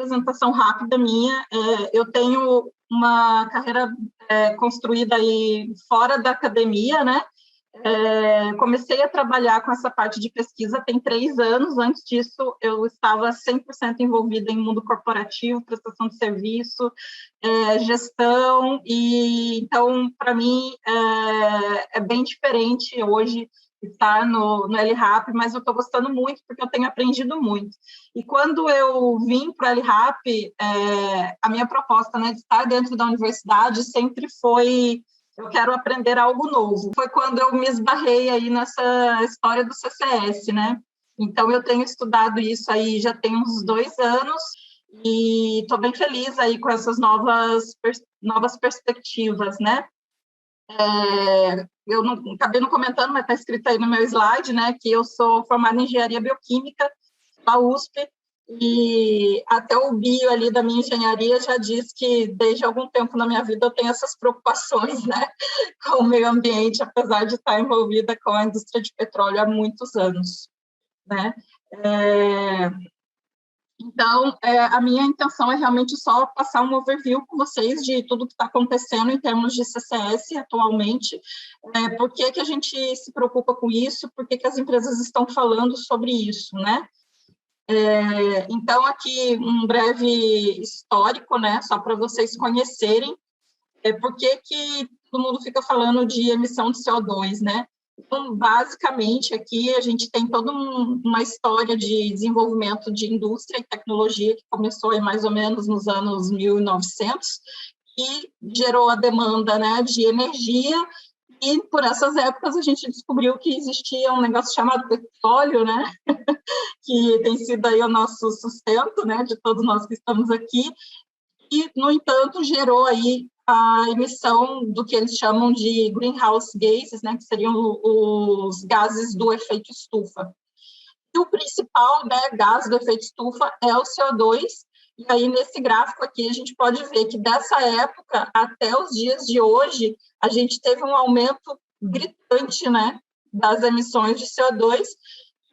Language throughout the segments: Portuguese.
apresentação rápida minha. Eu tenho uma carreira construída aí fora da academia, né? Comecei a trabalhar com essa parte de pesquisa tem 3 anos. Antes disso, eu estava 100% envolvida em mundo corporativo, prestação de serviço, gestão, e então, para mim, é bem diferente hoje estar no LRAP, mas eu estou gostando muito, porque eu tenho aprendido muito. E quando eu vim para o LRAP, a minha proposta, né, de estar dentro da universidade sempre foi: eu quero aprender algo novo. Foi quando eu me esbarrei aí nessa história do CCS, né? Então, eu tenho estudado isso aí já tem uns 2 anos, e estou bem feliz aí com essas novas perspectivas, né? Eu acabei não comentando, mas está escrito aí no meu slide, né, que eu sou formada em engenharia bioquímica da USP, e até o bio ali da minha engenharia já diz que desde algum tempo na minha vida eu tenho essas preocupações, né, com o meio ambiente, apesar de estar envolvida com a indústria de petróleo há muitos anos, né. Então, a minha intenção é realmente só passar um overview com vocês de tudo que está acontecendo em termos de CCS atualmente, por que a gente se preocupa com isso, por que as empresas estão falando sobre isso, né? Então, aqui um breve histórico, né, só para vocês conhecerem por que todo mundo fica falando de emissão de CO2, né? Então, basicamente, aqui a gente tem toda uma história de desenvolvimento de indústria e tecnologia que começou aí mais ou menos nos anos 1900 e gerou a demanda, né, de energia, e por essas épocas a gente descobriu que existia um negócio chamado petróleo, né, que tem sido aí o nosso sustento, né, de todos nós que estamos aqui, e, no entanto, gerou aí a emissão do que eles chamam de greenhouse gases, né, que seriam os gases do efeito estufa. E o principal, né, gás do efeito estufa é o CO2, e aí nesse gráfico aqui a gente pode ver que dessa época até os dias de hoje a gente teve um aumento gritante, né, das emissões de CO2,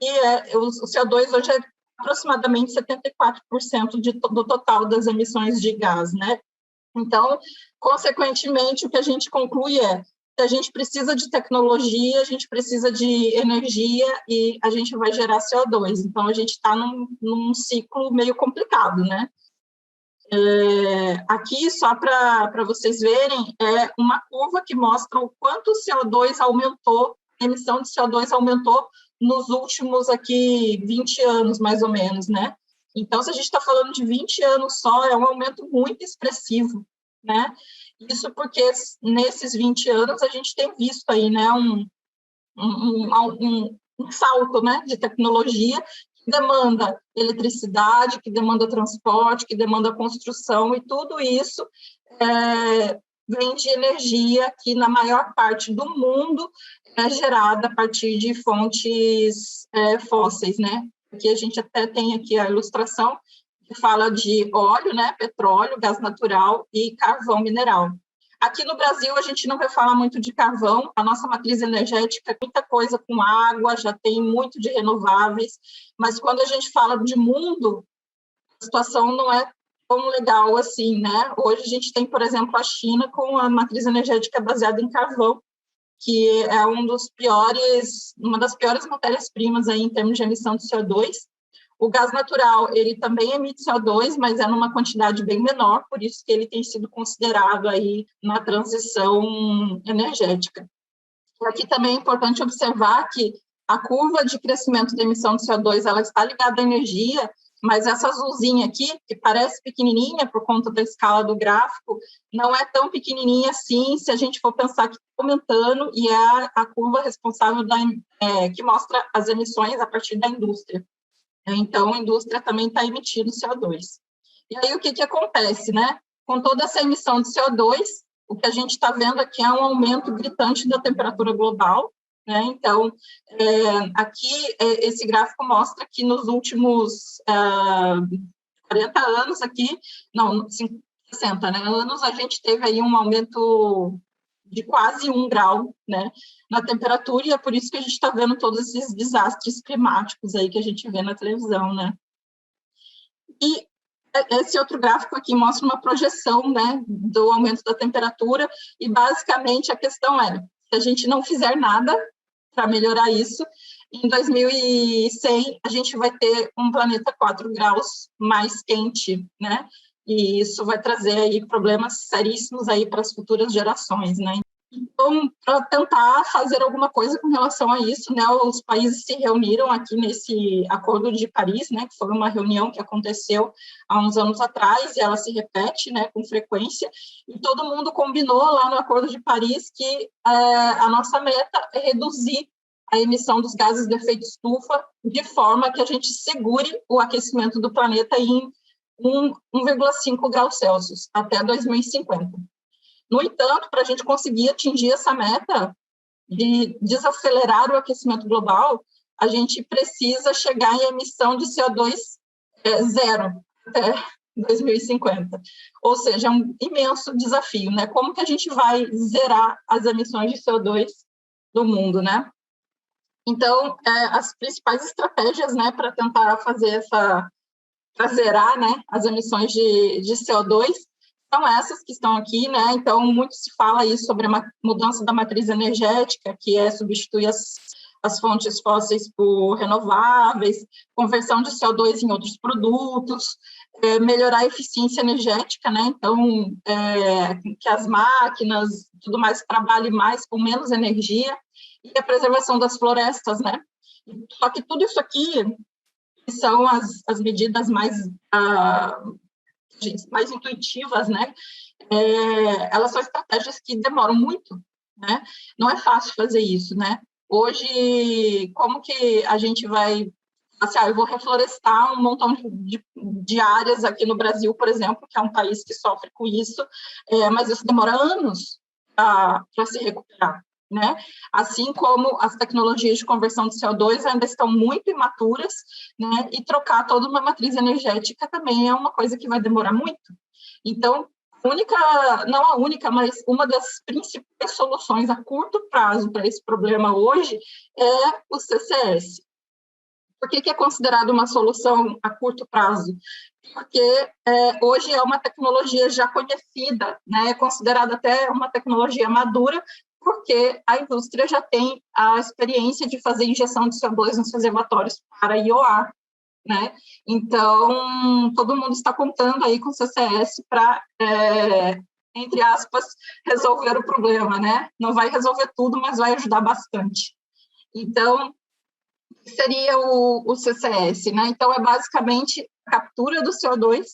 e o CO2 hoje é aproximadamente 74% do total das emissões de gás, né? Então, consequentemente, o que a gente conclui é que a gente precisa de tecnologia, a gente precisa de energia e a gente vai gerar CO2. Então, a gente está num ciclo meio complicado, né? Aqui, só para vocês verem, é uma curva que mostra o quanto o CO2 aumentou, a emissão de CO2 aumentou nos últimos aqui 20 anos, mais ou menos, né? Então, se a gente está falando de 20 anos só, é um aumento muito expressivo, né? Isso porque nesses 20 anos a gente tem visto aí, né, um salto, né, de tecnologia que demanda eletricidade, que demanda transporte, que demanda construção, e tudo isso vem de energia que, na maior parte do mundo, é gerada a partir de fontes fósseis, né? Aqui a gente até tem aqui a ilustração que fala de óleo, né, petróleo, gás natural e carvão mineral. Aqui no Brasil, a gente não vai falar muito de carvão, a nossa matriz energética é muita coisa com água, já tem muito de renováveis, mas quando a gente fala de mundo, a situação não é tão legal assim, né? Hoje a gente tem, por exemplo, a China com a matriz energética baseada em carvão, que é uma das piores matérias-primas aí em termos de emissão de CO2. O gás natural, ele também emite CO2, mas é numa quantidade bem menor, por isso que ele tem sido considerado aí na transição energética. E aqui também é importante observar que a curva de crescimento da emissão de CO2, ela está ligada à energia, mas essa azulzinha aqui, que parece pequenininha por conta da escala do gráfico, não é tão pequenininha assim se a gente for pensar que está aumentando, e é a curva responsável que mostra as emissões a partir da indústria. Então, a indústria também está emitindo CO2. E aí, o que acontece, né? Com toda essa emissão de CO2, o que a gente está vendo aqui é um aumento gritante da temperatura global, né? Então, aqui, esse gráfico mostra que nos últimos 40 anos aqui, não, 60, né, anos, a gente teve aí um aumento de quase 1 grau, né, na temperatura, e é por isso que a gente está vendo todos esses desastres climáticos aí que a gente vê na televisão, né. E esse outro gráfico aqui mostra uma projeção, né, do aumento da temperatura, e basicamente a questão é, se a gente não fizer nada para melhorar isso, em 2100 a gente vai ter um planeta 4 graus mais quente, né? E isso vai trazer aí problemas seríssimos aí para as futuras gerações, né? Então, para tentar fazer alguma coisa com relação a isso, né, os países se reuniram aqui nesse Acordo de Paris, né, que foi uma reunião que aconteceu há uns anos atrás, e ela se repete, né, com frequência, e todo mundo combinou lá no Acordo de Paris que a nossa meta é reduzir a emissão dos gases de efeito estufa de forma que a gente segure o aquecimento do planeta em 1,5 graus Celsius até 2050. No entanto, para a gente conseguir atingir essa meta de desacelerar o aquecimento global, a gente precisa chegar em emissão de CO2 zero até 2050. Ou seja, é um imenso desafio, né? Como que a gente vai zerar as emissões de CO2 do mundo, né? Então, as principais estratégias, né, para tentar fazer para zerar, né, as emissões de CO2 são essas que estão aqui, né? Então, muito se fala aí sobre a mudança da matriz energética, que é substituir as fontes fósseis por renováveis, conversão de CO2 em outros produtos, melhorar a eficiência energética, né? Então, que as máquinas, tudo mais, trabalhem mais com menos energia, e a preservação das florestas, né? Só que tudo isso aqui são as medidas mais intuitivas, né? Elas são estratégias que demoram muito, né? Não é fácil fazer isso, né? Hoje, como que a gente vai... Assim, eu vou reflorestar um montão de áreas aqui no Brasil, por exemplo, que é um país que sofre com isso, mas isso demora anos para se recuperar, né? Assim como as tecnologias de conversão de CO2 ainda estão muito imaturas, né? E trocar toda uma matriz energética também é uma coisa que vai demorar muito. Então, não a única, mas uma das principais soluções a curto prazo para esse problema hoje é o CCS. Por que é considerado uma solução a curto prazo? Porque hoje é uma tecnologia já conhecida, né? É considerada até uma tecnologia madura, porque a indústria já tem a experiência de fazer injeção de CO2 nos reservatórios para IOR, né? Então, todo mundo está contando aí com o CCS para, entre aspas, resolver o problema, né? Não vai resolver tudo, mas vai ajudar bastante. Então, seria o CCS, né? Então, é basicamente a captura do CO2,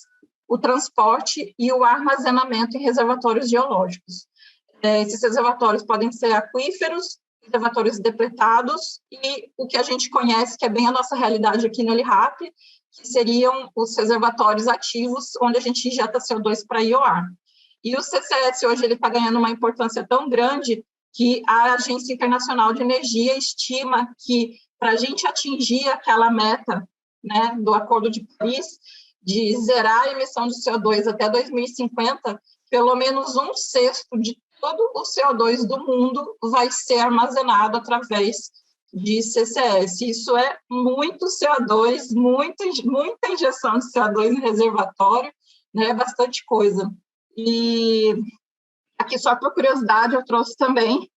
o transporte e o armazenamento em reservatórios geológicos. Esses reservatórios podem ser aquíferos, reservatórios depletados e o que a gente conhece, que é bem a nossa realidade aqui no LRAP, que seriam os reservatórios ativos, onde a gente injeta CO2 para IOR. E o CCS hoje ele está ganhando uma importância tão grande que a Agência Internacional de Energia estima que para a gente atingir aquela meta, né, do Acordo de Paris, de zerar a emissão de CO2 até 2050, pelo menos 1/6 de todo o CO2 do mundo vai ser armazenado através de CCS. Isso é muito CO2, muita injeção de CO2 em reservatório, né, bastante coisa. E aqui, só por curiosidade, eu trouxe também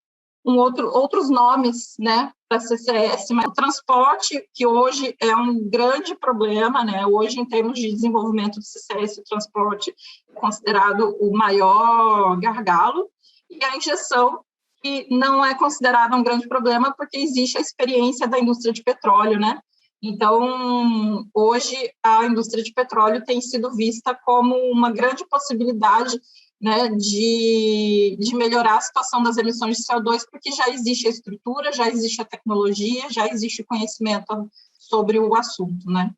outros nomes, né, para CCS, mas o transporte, que hoje é um grande problema, né, hoje, em termos de desenvolvimento do CCS, o transporte é considerado o maior gargalo, e a injeção, que não é considerada um grande problema, porque existe a experiência da indústria de petróleo, né, então, hoje, a indústria de petróleo tem sido vista como uma grande possibilidade, né, de melhorar a situação das emissões de CO2, porque já existe a estrutura, já existe a tecnologia, já existe o conhecimento sobre o assunto, né.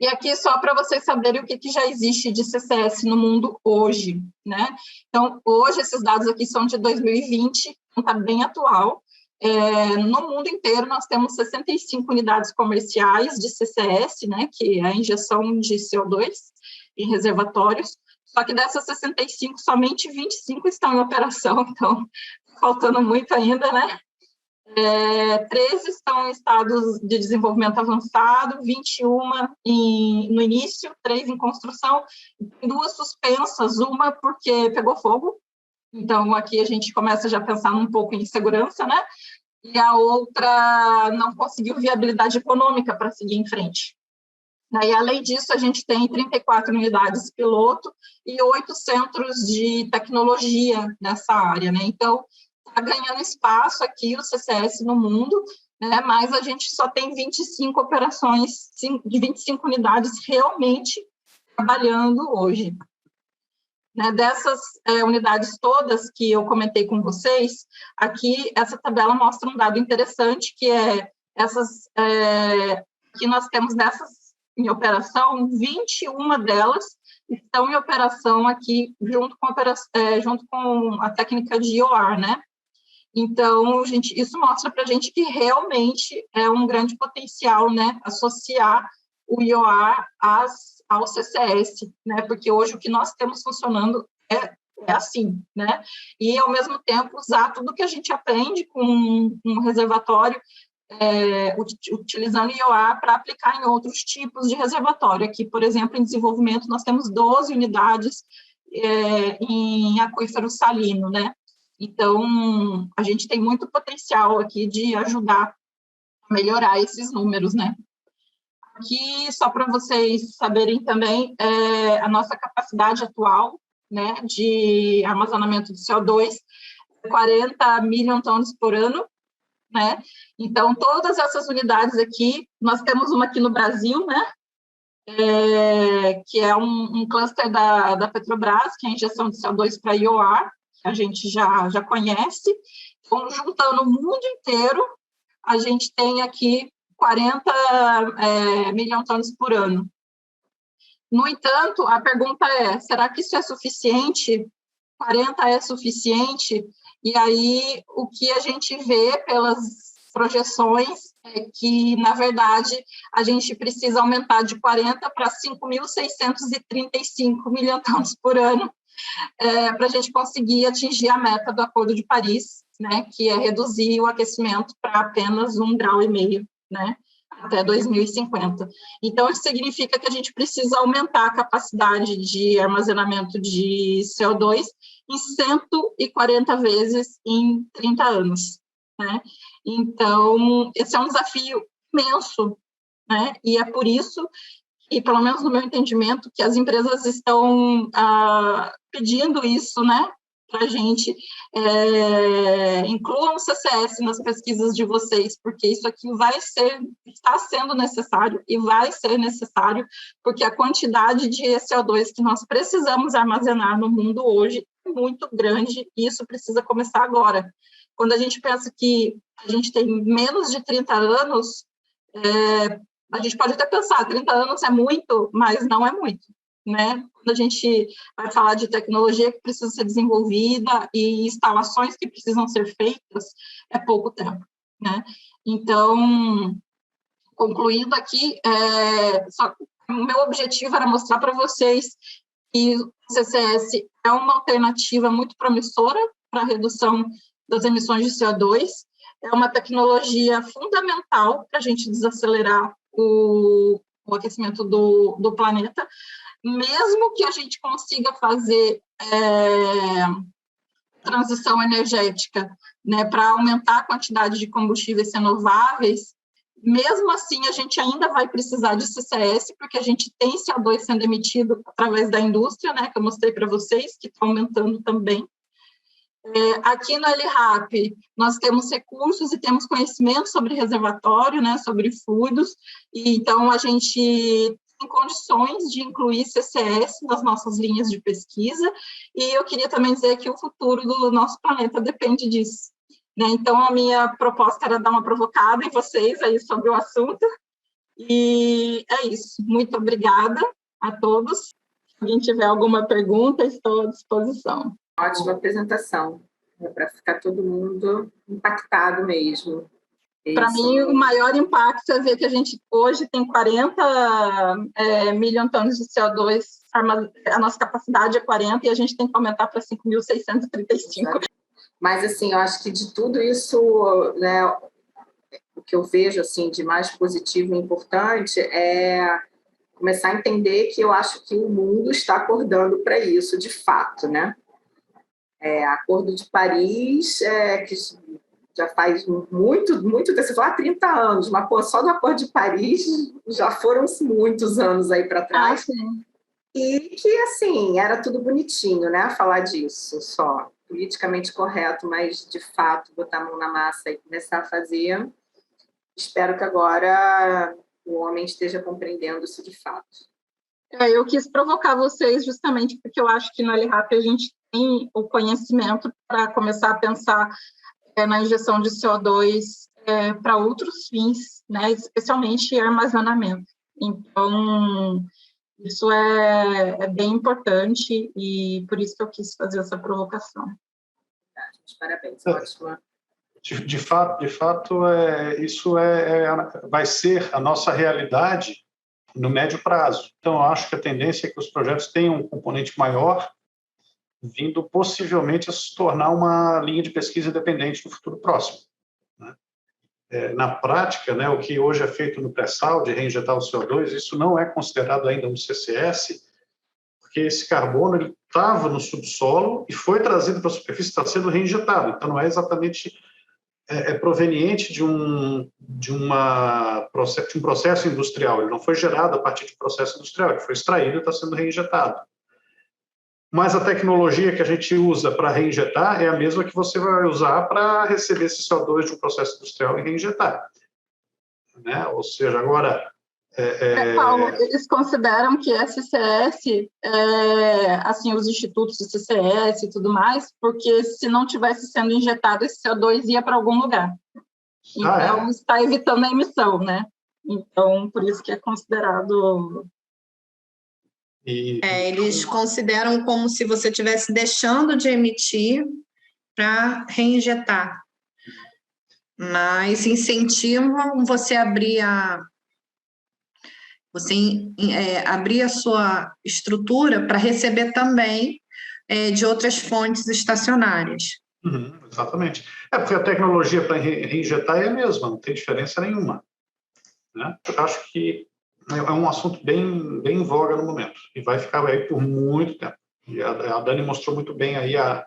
E aqui, só para vocês saberem o que já existe de CCS no mundo hoje, né. Então, hoje, esses dados aqui são de 2020, então está bem atual. No mundo inteiro, nós temos 65 unidades comerciais de CCS, né, que é a injeção de CO2 em reservatórios, só que dessas 65, somente 25 estão em operação, então, faltando muito ainda, né? 13 estão em estados de desenvolvimento avançado, 21 no início, 3 em construção, 2 suspensas, uma porque pegou fogo, então aqui a gente começa já a pensar um pouco em segurança, né? E a outra não conseguiu viabilidade econômica para seguir em frente. E, além disso, a gente tem 34 unidades piloto e 8 centros de tecnologia nessa área, né? Então, está ganhando espaço aqui o CCS no mundo, né? Mas a gente só tem 25 operações, de 25 unidades realmente trabalhando hoje. Né? Dessas unidades todas que eu comentei com vocês, aqui essa tabela mostra um dado interessante, que é que nós temos dessas em operação, 21 delas estão em operação aqui junto com a técnica de IOR, né? Então, isso mostra para a gente que realmente é um grande potencial, né, associar o IOR ao CCS, né, porque hoje o que nós temos funcionando é assim, né, e ao mesmo tempo usar tudo que a gente aprende com um reservatório, utilizando IOR para aplicar em outros tipos de reservatório. Aqui, por exemplo, em desenvolvimento, nós temos 12 unidades em aquífero salino, né? Então, a gente tem muito potencial aqui de ajudar a melhorar esses números, né? Aqui, só para vocês saberem também, a nossa capacidade atual, né, de armazenamento de CO2 é 40 milhões de toneladas por ano, né? Então, todas essas unidades aqui, nós temos uma aqui no Brasil, né? Que é um cluster da Petrobras, que é a injeção de CO2 para IOR, que a gente já conhece. Então, juntando o mundo inteiro, a gente tem aqui 40 milhões de toneladas por ano. No entanto, a pergunta é, será que isso é suficiente? 40 é suficiente? E aí, o que a gente vê pelas projeções é que, na verdade, a gente precisa aumentar de 40 para 5.635 milhões de toneladas por ano para a gente conseguir atingir a meta do Acordo de Paris, né, que é reduzir o aquecimento para apenas 1,5 grau, né, até 2050. Então, isso significa que a gente precisa aumentar a capacidade de armazenamento de CO2 em 140 vezes em 30 anos. Né? Então, esse é um desafio imenso, né? E é por isso, e pelo menos no meu entendimento, que as empresas estão pedindo isso, né? Para a gente incluam o CCS nas pesquisas de vocês, porque isso aqui está sendo necessário e vai ser necessário, porque a quantidade de CO2 que nós precisamos armazenar no mundo hoje é muito grande e isso precisa começar agora. Quando a gente pensa que a gente tem menos de 30 anos, a gente pode até pensar, 30 anos é muito, mas não é muito. Né? Quando a gente vai falar de tecnologia que precisa ser desenvolvida e instalações que precisam ser feitas, é pouco tempo. Né? Então, concluindo aqui, o meu objetivo era mostrar para vocês que o CCS é uma alternativa muito promissora para a redução das emissões de CO2, é uma tecnologia fundamental para a gente desacelerar o aquecimento do planeta, mesmo que a gente consiga fazer transição energética, né, para aumentar a quantidade de combustíveis renováveis, mesmo assim a gente ainda vai precisar de CCS, porque a gente tem CO2 sendo emitido através da indústria, né, que eu mostrei para vocês, que está aumentando também. Aqui no LRAP, nós temos recursos e temos conhecimento sobre reservatório, né, sobre fluidos, e então a gente tem condições de incluir CCS nas nossas linhas de pesquisa, e eu queria também dizer que o futuro do nosso planeta depende disso. Né? Então, a minha proposta era dar uma provocada em vocês aí sobre o assunto, e é isso. Muito obrigada a todos. Se alguém tiver alguma pergunta, estou à disposição. Ótima apresentação, para ficar todo mundo impactado mesmo. Para mim, o maior impacto é ver que a gente hoje tem 40 milhões de toneladas de CO2, a nossa capacidade é 40 e a gente tem que aumentar para 5.635. Mas, assim, eu acho que de tudo isso, né, o que eu vejo assim, de mais positivo e importante é começar a entender que eu acho que o mundo está acordando para isso, de fato, né? Acordo de Paris, que já faz muito tempo, você falou, 30 anos, mas pô, só do Acordo de Paris já foram muitos anos aí para trás. E que, assim, era tudo bonitinho, né? Falar disso só. Politicamente correto, mas, de fato, botar a mão na massa e começar a fazer. Espero que agora o homem esteja compreendendo isso de fato. Eu quis provocar vocês justamente porque eu acho que no LRAP a gente tem o conhecimento para começar a pensar na injeção de CO2 para outros fins, né, especialmente armazenamento. Então, isso é bem importante e por isso que eu quis fazer essa provocação. Parabéns, ótima. De fato, isso vai ser a nossa realidade no médio prazo. Então, eu acho que a tendência é que os projetos tenham um componente maior, vindo possivelmente a se tornar uma linha de pesquisa independente no futuro próximo, né? Na prática, né, o que hoje é feito no pré-sal, de reinjetar o CO2, isso não é considerado ainda um CCS, porque esse carbono estava no subsolo e foi trazido para a superfície, está sendo reinjetado. Então, não é exatamente proveniente de um processo industrial. Ele não foi gerado a partir de processo industrial, ele foi extraído e está sendo reinjetado. Mas a tecnologia que a gente usa para reinjetar é a mesma que você vai usar para receber esse CO2 de um processo industrial e reinjetar, né? Ou seja, agora... Paulo, eles consideram que CCS, assim, os institutos de CCS e tudo mais, porque se não tivesse sendo injetado, esse CO2 ia para algum lugar. Então, está evitando a emissão, né? Então, por isso que é considerado... Eles consideram como se você estivesse deixando de emitir para reinjetar. Mas incentivam você abrir a sua estrutura para receber também de outras fontes estacionárias. Exatamente. Porque a tecnologia para reinjetar é a mesma, não tem diferença nenhuma, né? Eu acho que é um assunto bem em voga no momento e vai ficar aí por muito tempo. E a Dani mostrou muito bem aí a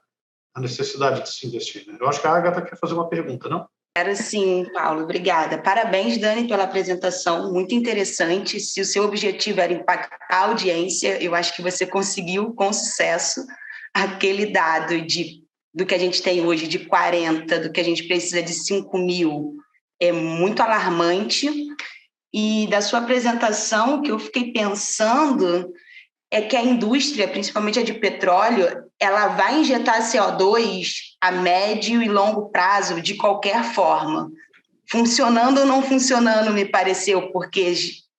necessidade de se investir, né? Eu acho que a Agatha quer fazer uma pergunta, não? Quero sim, Paulo, obrigada. Parabéns, Dani, pela apresentação, muito interessante. Se o seu objetivo era impactar a audiência, eu acho que você conseguiu com sucesso. Aquele dado do que a gente tem hoje de 40, do que a gente precisa de 5.000, é muito alarmante. E da sua apresentação, o que eu fiquei pensando é que a indústria, principalmente a de petróleo, ela vai injetar CO2 a médio e longo prazo, de qualquer forma. Funcionando ou não funcionando, me pareceu, porque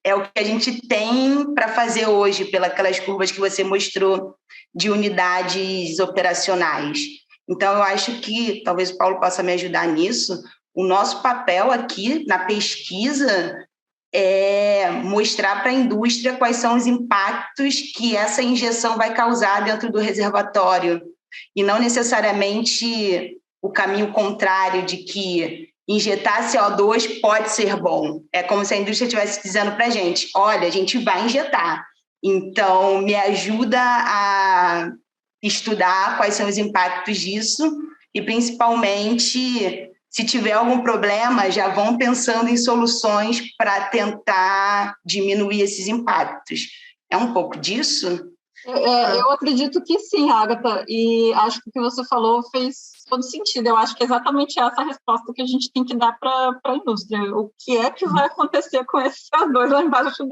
é o que a gente tem para fazer hoje, pelas curvas que você mostrou de unidades operacionais. Então, eu acho que, talvez o Paulo possa me ajudar nisso, o nosso papel aqui na pesquisa é mostrar para a indústria quais são os impactos que essa injeção vai causar dentro do reservatório, e não necessariamente o caminho contrário de que injetar CO2 pode ser bom. É como se a indústria estivesse dizendo para a gente, olha, a gente vai injetar, então me ajuda a estudar quais são os impactos disso e, principalmente, se tiver algum problema, já vão pensando em soluções para tentar diminuir esses impactos. É um pouco disso? Eu acredito que sim, Agatha, e acho que o que você falou fez todo sentido. Eu acho que é exatamente essa a resposta que a gente tem que dar para a indústria. O que é que vai acontecer com esse CO2 lá embaixo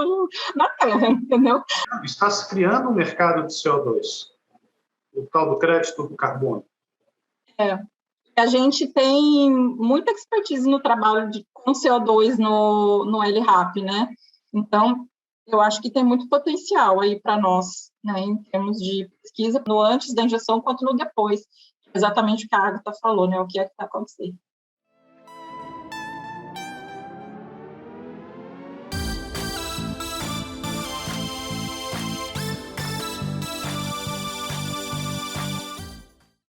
na Terra, entendeu? Está se criando um mercado de CO2, o tal do crédito do carbono. A gente tem muita expertise no trabalho com CO2 no LRAP, né? Então, eu acho que tem muito potencial aí para nós, né, em termos de pesquisa, no antes da injeção quanto no depois. Exatamente o que a Agatha falou, né? O que é que está acontecendo.